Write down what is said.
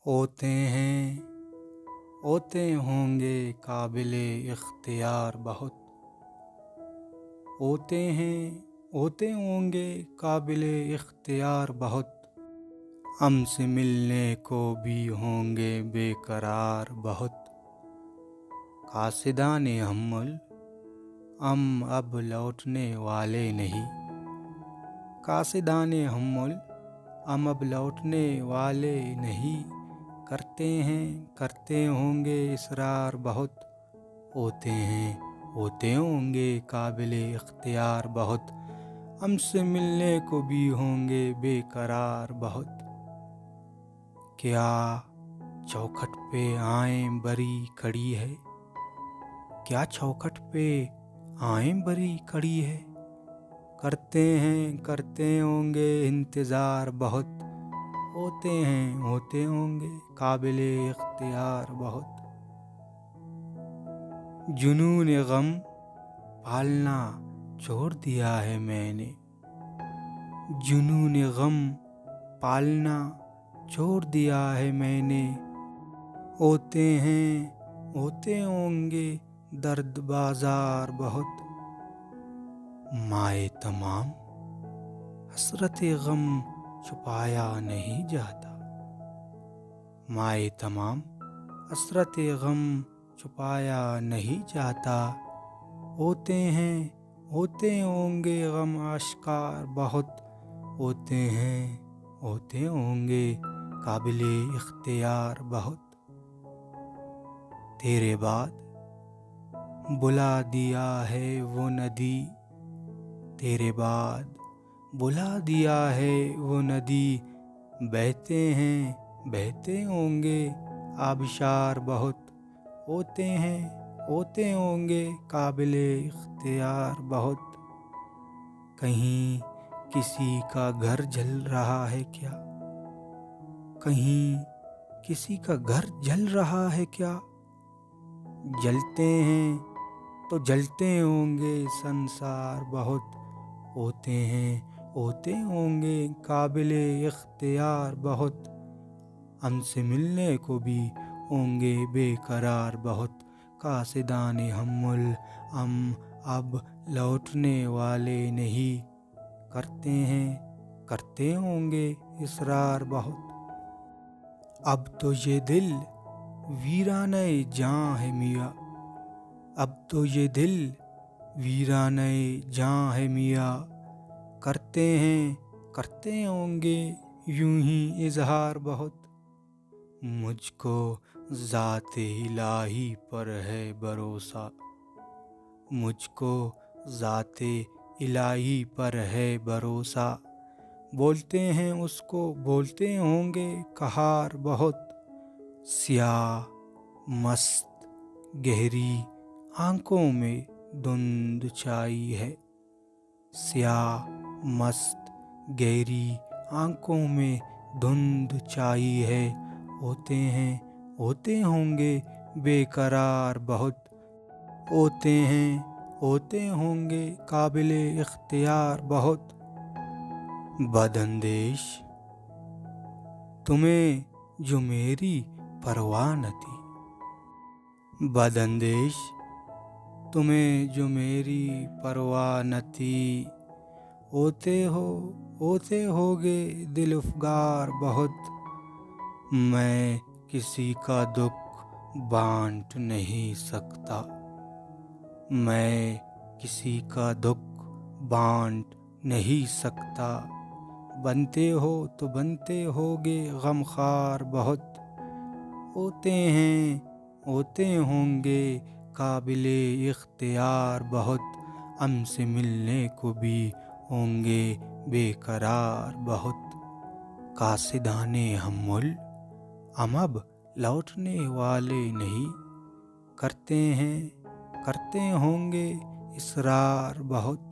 होते हैं, होते होंगे काबिले इख्तियार बहुत। होते हैं, होते होंगे काबिले इख्तियार बहुत। हमसे मिलने को भी होंगे बेकरार बहुत। कासिदाने हम्मुल, हम अब लौटने वाले नहीं। कासिदाने हम्मुल, हम अब लौटने वाले नहीं। करते हैं, करते होंगे इसरार बहुत। होते हैं, होते होंगे काबिले इख्तियार बहुत। हमसे मिलने को भी होंगे बेकरार बहुत। क्या चौखट पे आएं बरी खड़ी है? क्या चौखट पे आएं बरी खड़ी है? करते हैं, करते होंगे इंतज़ार बहुत। होते हैं, होते होंगे काबिले इख्तियार बहुत। जुनून गम पालना छोड़ दिया है मैंने। जुनून गम पालना छोड़ दिया है मैंने। होते हैं, होते होंगे दर्द बाजार बहुत। माए तमाम हसरत गम छुपाया नहीं जाता। माए तमाम हसरत गम छुपाया नहीं जाता। होते हैं, होते होंगे गम आश्कार बहुत। होते हैं, होते होंगे काबिले इख्तियार बहुत। तेरे बाद बुला दिया है वो नदी। तेरे बाद बुला दिया है वो नदी। बहते हैं, बहते होंगे आबशार बहुत। होते हैं, होते होंगे काबिले इख्तियार बहुत। कहीं किसी का घर जल रहा है क्या? कहीं किसी का घर जल रहा है क्या? जलते हैं तो जलते होंगे संसार बहुत। होते हैं, होते होंगे काबिले इख्तियार बहुत। हमसे मिलने को भी होंगे बेकरार बहुत। कासिदाने हम्मुल, हम अब लौटने वाले नहीं। करते हैं, करते होंगे इसरार बहुत। अब तो ये दिल वीराने जां है मियाँ। अब तो ये दिल वीराने जां है मियाँ। करते हैं, करते होंगे यूं ही इजहार बहुत। मुझको ज़ाते इलाही पर है भरोसा। मुझको ज़ाते इलाही पर है भरोसा। बोलते हैं उसको, बोलते होंगे कहार बहुत। स्याह मस्त गहरी आंखों में धुंध छाई है। स्याह मस्त गहरी आंखों में धुंध छाई है। होते हैं, होते होंगे बेकरार बहुत। होते हैं, होते होंगे काबिले इख्तियार बहुत। बदअंदेश तुम्हें जो मेरी परवाह न थी। बदअंदेश तुम्हें जो मेरी परवाह न थी। होते होगे दिल अफगार बहुत। मैं किसी का दुख बांट नहीं सकता। मैं किसी का दुख बांट नहीं सकता। बनते हो तो बनते होगे गमखार बहुत। होते हैं, होते होंगे काबिले इख्तियार बहुत। हमसे मिलने को भी होंगे बेकरार बहुत। कासिदाने हम्मुल, हम अब लौटने वाले नहीं। करते हैं, करते होंगे इसरार बहुत।